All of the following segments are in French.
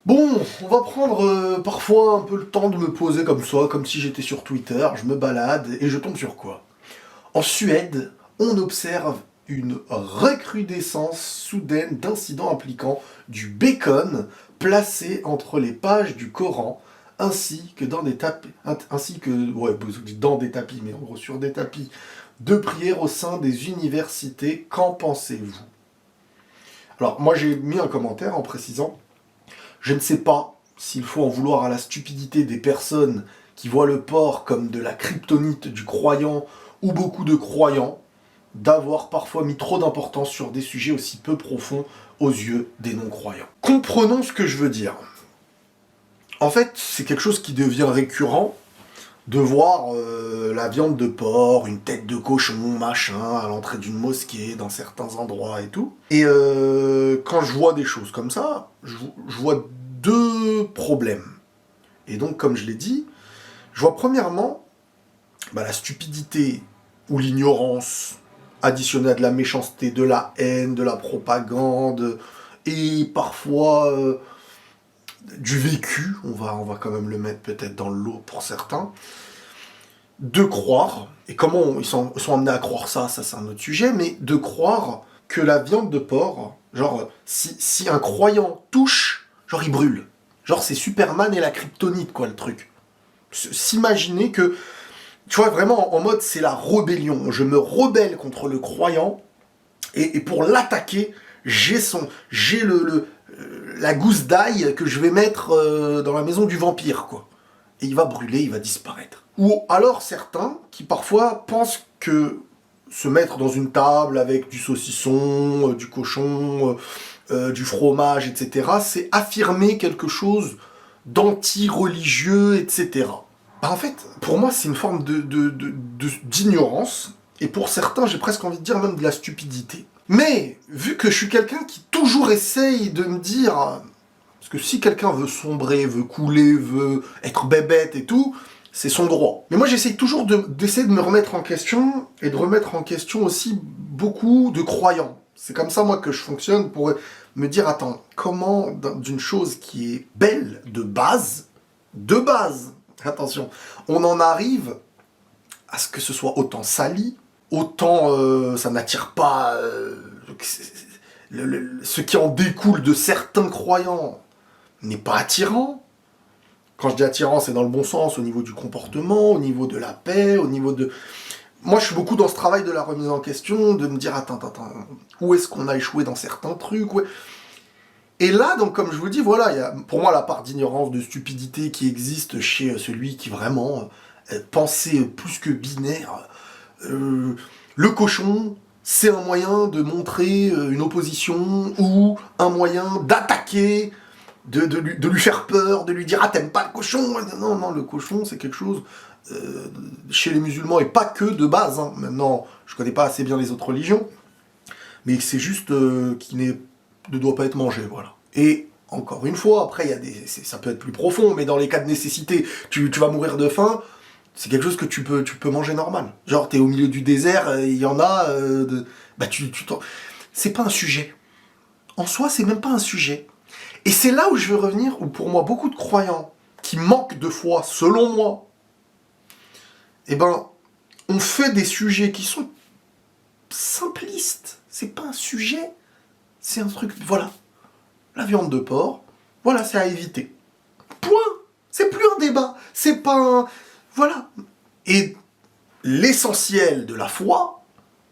Bon, on va prendre parfois un peu le temps de me poser comme ça, comme si j'étais sur Twitter, je me balade et je tombe sur quoi? En Suède, on observe une recrudescence soudaine d'incidents impliquant du bacon placé entre les pages du Coran, ainsi que dans des tapis, dans des tapis, mais en gros sur des tapis de prière au sein des universités. Qu'en pensez-vous? Alors moi j'ai mis un commentaire en précisant: je ne sais pas s'il faut en vouloir à la stupidité des personnes qui voient le porc comme de la kryptonite du croyant, ou beaucoup de croyants, d'avoir parfois mis trop d'importance sur des sujets aussi peu profonds aux yeux des non-croyants. Comprenons ce que je veux dire. En fait, c'est quelque chose qui devient récurrent, de voir la viande de porc, une tête de cochon, machin, à l'entrée d'une mosquée, dans certains endroits et tout. Et quand je vois des choses comme ça, je vois deux problèmes. Et donc, comme je l'ai dit, je vois premièrement la stupidité ou l'ignorance additionnée à de la méchanceté, de la haine, de la propagande, et parfois du vécu, on va quand même le mettre peut-être dans le lot pour certains, de croire, et comment ils sont amenés à croire ça c'est un autre sujet, mais de croire que la viande de porc, genre, si un croyant touche, genre il brûle. Genre c'est Superman et la kryptonite, quoi, le truc. S'imaginer que, tu vois, vraiment en mode c'est la rébellion, je me rebelle contre le croyant, et pour l'attaquer, j'ai la gousse d'ail que je vais mettre dans la maison du vampire, quoi. Et il va brûler, il va disparaître. Ou alors certains qui parfois pensent que se mettre dans une table avec du saucisson, du cochon, du fromage, etc., c'est affirmer quelque chose d'anti-religieux, etc. En fait, pour moi, c'est une forme d'ignorance, et pour certains, j'ai presque envie de dire même de la stupidité. Mais, vu que je suis quelqu'un qui toujours essaye de me dire, parce que si quelqu'un veut sombrer, veut couler, veut être bébête et tout, c'est son droit. Mais moi j'essaye toujours d'essayer de me remettre en question, et de remettre en question aussi beaucoup de croyants. C'est comme ça moi que je fonctionne, pour me dire, attends, comment d'une chose qui est belle de base, attention, on en arrive à ce que ce soit autant sali, autant ça n'attire pas ce qui en découle de certains croyants n'est pas attirant. Quand je dis attirant, c'est dans le bon sens, au niveau du comportement, au niveau de la paix, au niveau de... Moi, je suis beaucoup dans ce travail de la remise en question, de me dire, attends, où est-ce qu'on a échoué dans certains trucs, ouais. Et là, donc, comme je vous dis, voilà, il y a pour moi la part d'ignorance, de stupidité qui existe chez celui qui vraiment pensait plus que binaire. Le cochon, c'est un moyen de montrer une opposition, ou un moyen d'attaquer, de lui faire peur, de lui dire « Ah, t'aimes pas le cochon ?» Non, le cochon, c'est quelque chose, chez les musulmans, et pas que de base. Hein. Maintenant, je connais pas assez bien les autres religions, mais c'est juste qu'il ne doit pas être mangé, voilà. Et encore une fois, après, ça peut être plus profond, mais dans les cas de nécessité, tu vas mourir de faim, c'est quelque chose que tu peux manger normal. Genre, t'es au milieu du désert, il y en a, c'est pas un sujet. En soi, c'est même pas un sujet. Et c'est là où je veux revenir, où pour moi, beaucoup de croyants qui manquent de foi, selon moi, on fait des sujets qui sont simplistes. C'est pas un sujet, c'est un truc, voilà. La viande de porc, voilà, c'est à éviter. Point. C'est plus un débat. C'est pas un... Voilà. Et l'essentiel de la foi,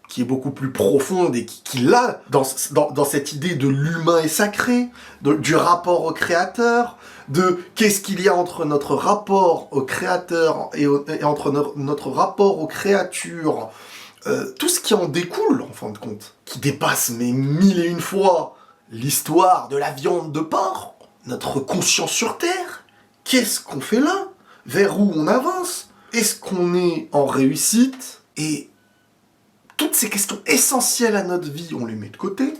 qui est beaucoup plus profonde et qui l'a dans cette idée de l'humain est sacré, du rapport au créateur, de qu'est-ce qu'il y a entre notre rapport au créateur et entre notre rapport aux créatures, tout ce qui en découle, en fin de compte, qui dépasse mais mille et une fois l'histoire de la viande de porc, notre conscience sur Terre. Qu'est-ce qu'on fait là? Vers où on avance? Est-ce qu'on est en réussite? Et toutes ces questions essentielles à notre vie, on les met de côté.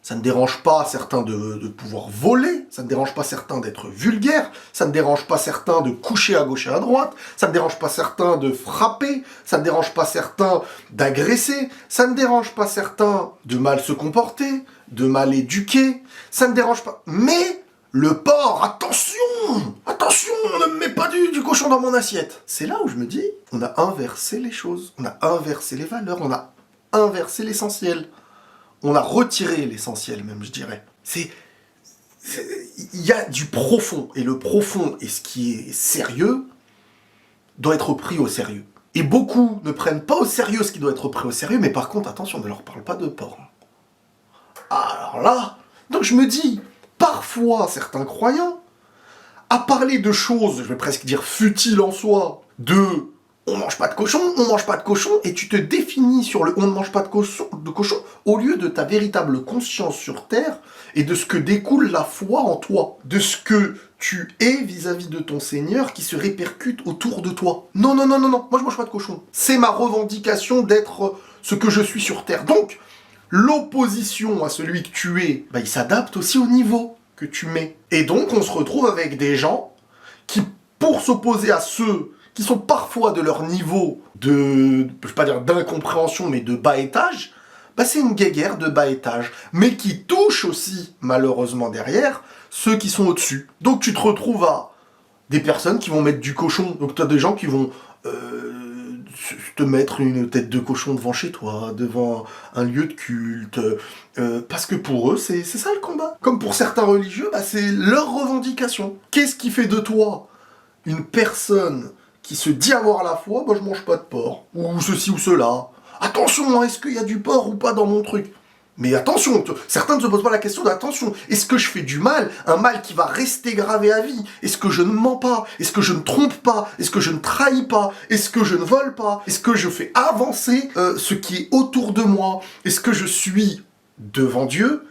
Ça ne dérange pas certains de pouvoir voler, ça ne dérange pas certains d'être vulgaires, ça ne dérange pas certains de coucher à gauche et à droite, ça ne dérange pas certains de frapper, ça ne dérange pas certains d'agresser, ça ne dérange pas certains de mal se comporter, de mal éduquer, ça ne dérange pas. Mais Le porc, attention! Attention, ne me mets pas du cochon dans mon assiette. C'est là où je me dis, on a inversé les choses, on a inversé les valeurs, on a inversé l'essentiel. On a retiré l'essentiel même, je dirais. Il y a du profond, et le profond et ce qui est sérieux doit être pris au sérieux. Et beaucoup ne prennent pas au sérieux ce qui doit être pris au sérieux, mais par contre, attention, ne leur parle pas de porc. Alors là, donc je me dis, parfois, certains croyants, à parler de choses, je vais presque dire futiles en soi, on mange pas de cochon, et tu te définis sur le on ne mange pas de cochon, au lieu de ta véritable conscience sur Terre, et de ce que découle la foi en toi, de ce que tu es vis-à-vis de ton Seigneur qui se répercute autour de toi. Non, moi je mange pas de cochon. C'est ma revendication d'être ce que je suis sur Terre. Donc, l'opposition à celui que tu es, il s'adapte aussi au niveau que tu mets. Et donc, on se retrouve avec des gens qui, pour s'opposer à ceux qui sont parfois de leur niveau de, je vais pas dire d'incompréhension, mais de bas étage, c'est une guéguerre de bas étage, mais qui touche aussi, malheureusement derrière, ceux qui sont au-dessus. Donc tu te retrouves à des personnes qui vont mettre du cochon, donc tu as des gens qui vont te mettre une tête de cochon devant chez toi, devant un lieu de culte, parce que pour eux, c'est ça le combat. Comme pour certains religieux, c'est leur revendication. Qu'est-ce qui fait de toi une personne qui se dit avoir la foi, je mange pas de porc, ou ceci ou cela. Attention, est-ce qu'il y a du porc ou pas dans mon truc? Mais attention, certains ne se posent pas la question d'attention. Est-ce que je fais du mal? Un mal qui va rester gravé à vie? Est-ce que je ne mens pas? Est-ce que je ne trompe pas? Est-ce que je ne trahis pas? Est-ce que je ne vole pas? Est-ce que je fais avancer ce qui est autour de moi? Est-ce que je suis, devant Dieu,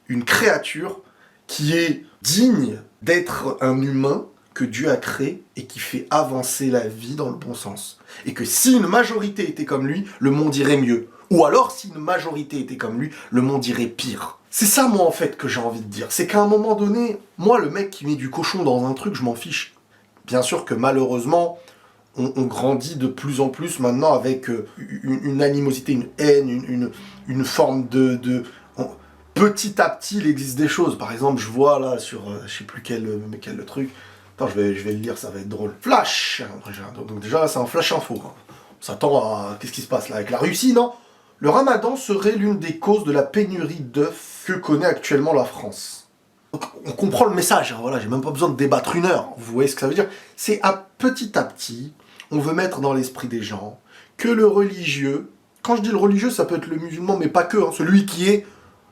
une créature qui est digne d'être un humain que Dieu a créé et qui fait avancer la vie dans le bon sens. Et que si une majorité était comme lui, le monde irait mieux. Ou alors, si une majorité était comme lui, le monde irait pire. C'est ça, moi, en fait, que j'ai envie de dire. C'est qu'à un moment donné, moi, le mec qui met du cochon dans un truc, je m'en fiche. Bien sûr que malheureusement, on grandit de plus en plus maintenant avec une animosité, une haine, une forme de petit à petit, il existe des choses. Par exemple, je vois là sur, je sais plus quel truc. Attends, je vais le lire, ça va être drôle. Flash. Donc déjà, là, c'est un flash info. On s'attend à... Qu'est-ce qui se passe là avec la Russie, non? Le ramadan serait l'une des causes de la pénurie d'œufs que connaît actuellement la France. Donc, on comprend le message, hein, voilà, j'ai même pas besoin de débattre une heure. Vous voyez ce que ça veut dire? C'est à petit, on veut mettre dans l'esprit des gens que le religieux, quand je dis le religieux, ça peut être le musulman, mais pas que, hein, celui qui est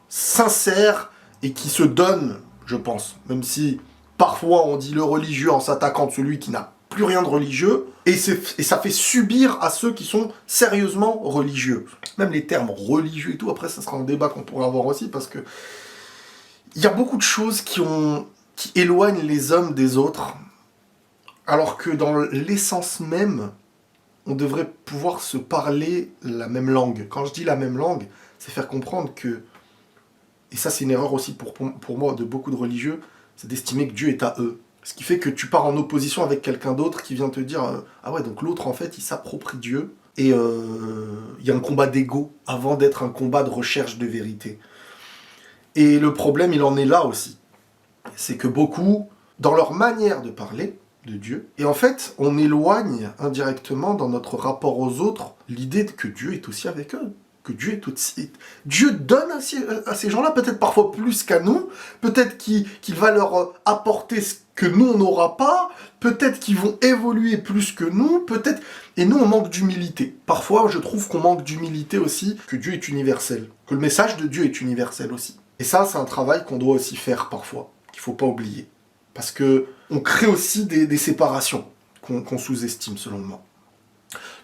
sincère et qui se donne, je pense, même si parfois on dit le religieux en s'attaquant de celui qui n'a plus rien de religieux, et ça fait subir à ceux qui sont sérieusement religieux. Même les termes religieux et tout, après ça sera un débat qu'on pourra avoir aussi, parce que il y a beaucoup de choses qui éloignent les hommes des autres, alors que dans l'essence même, on devrait pouvoir se parler la même langue. Quand je dis la même langue, c'est faire comprendre que, et ça c'est une erreur aussi pour moi de beaucoup de religieux, c'est d'estimer que Dieu est à eux. Ce qui fait que tu pars en opposition avec quelqu'un d'autre qui vient te dire ah ouais, donc l'autre en fait il s'approprie Dieu, et il y a un combat d'ego avant d'être un combat de recherche de vérité. Et le problème il en est là aussi. C'est que beaucoup, dans leur manière de parler de Dieu, et en fait on éloigne indirectement dans notre rapport aux autres l'idée que Dieu est aussi avec eux. Que Dieu est aussi... Dieu donne à ces gens-là, peut-être parfois plus qu'à nous, peut-être qu'il va leur apporter ce que nous, on n'aura pas, peut-être qu'ils vont évoluer plus que nous, peut-être... Et nous, on manque d'humilité. Parfois, je trouve qu'on manque d'humilité aussi, que Dieu est universel, que le message de Dieu est universel aussi. Et ça, c'est un travail qu'on doit aussi faire parfois, qu'il ne faut pas oublier. Parce que on crée aussi des séparations qu'on sous-estime, selon moi.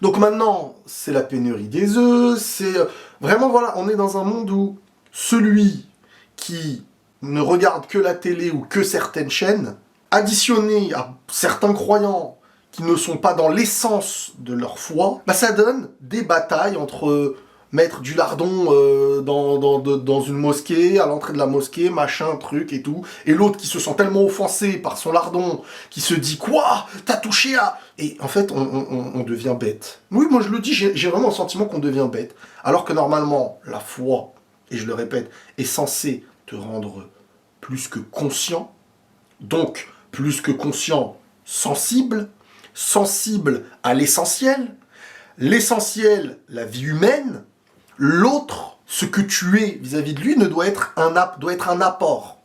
Donc maintenant, c'est la pénurie des œufs, c'est... Vraiment, voilà, on est dans un monde où celui qui ne regarde que la télé ou que certaines chaînes, additionné à certains croyants qui ne sont pas dans l'essence de leur foi, ça donne des batailles entre mettre du lardon dans une mosquée, à l'entrée de la mosquée, machin, truc et tout, et l'autre qui se sent tellement offensé par son lardon, qui se dit « Quoi? T'as touché à... » Et en fait, on devient bête. Oui, moi je le dis, j'ai vraiment le sentiment qu'on devient bête. Alors que normalement, la foi, et je le répète, est censée te rendre plus que conscient, Donc, plus que conscient, sensible, sensible à l'essentiel, l'essentiel, la vie humaine, l'autre, ce que tu es vis-à-vis de lui, doit être un apport.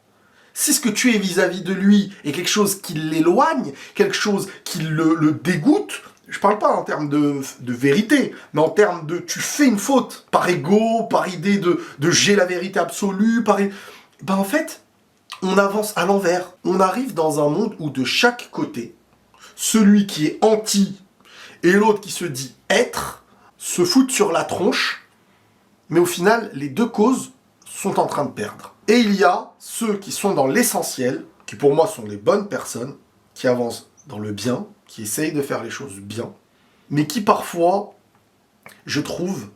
Si ce que tu es vis-à-vis de lui est quelque chose qui l'éloigne, quelque chose qui le dégoûte, je parle pas en termes de vérité, mais en termes de tu fais une faute, par ego, par idée de j'ai la vérité absolue, ben en fait, on avance à l'envers. On arrive dans un monde où de chaque côté, celui qui est anti et l'autre qui se dit être, se foutent sur la tronche, mais au final, les deux causes sont en train de perdre. Et il y a ceux qui sont dans l'essentiel, qui pour moi sont les bonnes personnes, qui avancent dans le bien, qui essayent de faire les choses bien, mais qui parfois, je trouve,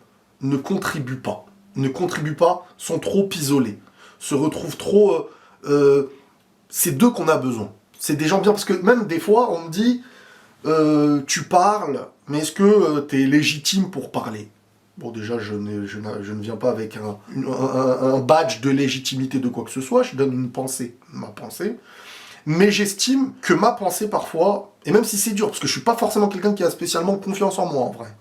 ne contribuent pas, sont trop isolés, se retrouvent trop... c'est d'eux qu'on a besoin. C'est des gens bien, parce que même des fois, on me dit, tu parles, mais est-ce que tu es légitime pour parler ? Bon, déjà, je ne viens pas avec un badge de légitimité de quoi que ce soit, je donne une pensée, ma pensée. Mais j'estime que ma pensée, parfois, et même si c'est dur, parce que je suis pas forcément quelqu'un qui a spécialement confiance en moi, en vrai,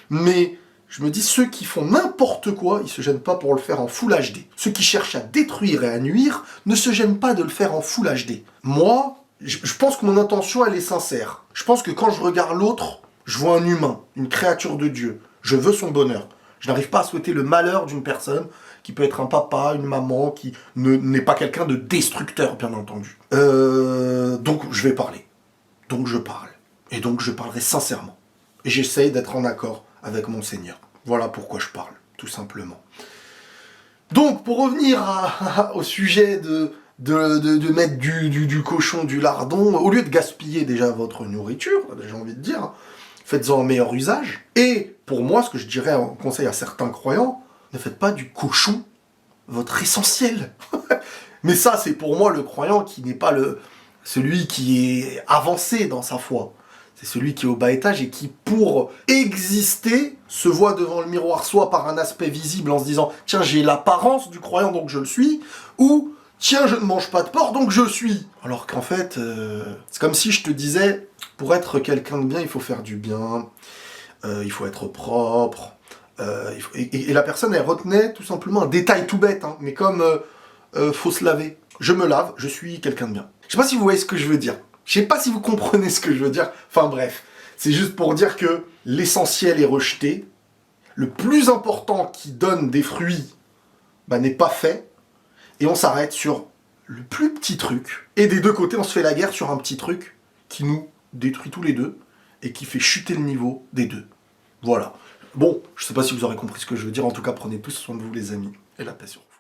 mais je me dis, ceux qui font n'importe quoi, ils se gênent pas pour le faire en Full HD. Ceux qui cherchent à détruire et à nuire ne se gênent pas de le faire en Full HD. Moi, je pense que mon intention, elle est sincère. Je pense que quand je regarde l'autre, je vois un humain, une créature de Dieu. Je veux son bonheur. Je n'arrive pas à souhaiter le malheur d'une personne qui peut être un papa, une maman, qui n'est pas quelqu'un de destructeur, bien entendu. Donc, je vais parler. Donc, je parle. Et donc, je parlerai sincèrement. Et j'essaye d'être en accord avec mon Seigneur. Voilà pourquoi je parle, tout simplement. Donc, pour revenir au sujet de mettre du cochon, du lardon, au lieu de gaspiller déjà votre nourriture, j'ai envie de dire, faites-en un meilleur usage. Et pour moi, ce que je dirais en conseil à certains croyants, ne faites pas du cochon votre essentiel. Mais ça, c'est pour moi le croyant qui n'est pas celui qui est avancé dans sa foi. C'est celui qui est au bas étage et qui, pour exister, se voit devant le miroir, soit par un aspect visible en se disant « Tiens, j'ai l'apparence du croyant, donc je le suis », ou « Tiens, je ne mange pas de porc, donc je suis ». Alors qu'en fait, c'est comme si je te disais « Pour être quelqu'un de bien, il faut faire du bien, il faut être propre ». Et la personne, elle retenait tout simplement un détail tout bête, hein, mais comme faut se laver. Je me lave, je suis quelqu'un de bien. Je sais pas si vous voyez ce que je veux dire. Je sais pas si vous comprenez ce que je veux dire. Enfin bref, c'est juste pour dire que l'essentiel est rejeté. Le plus important qui donne des fruits n'est pas fait. Et on s'arrête sur le plus petit truc. Et des deux côtés, on se fait la guerre sur un petit truc qui nous détruit tous les deux et qui fait chuter le niveau des deux. Voilà. Bon, je sais pas si vous aurez compris ce que je veux dire. En tout cas, prenez tous soin de vous, les amis. Et la paix sur vous.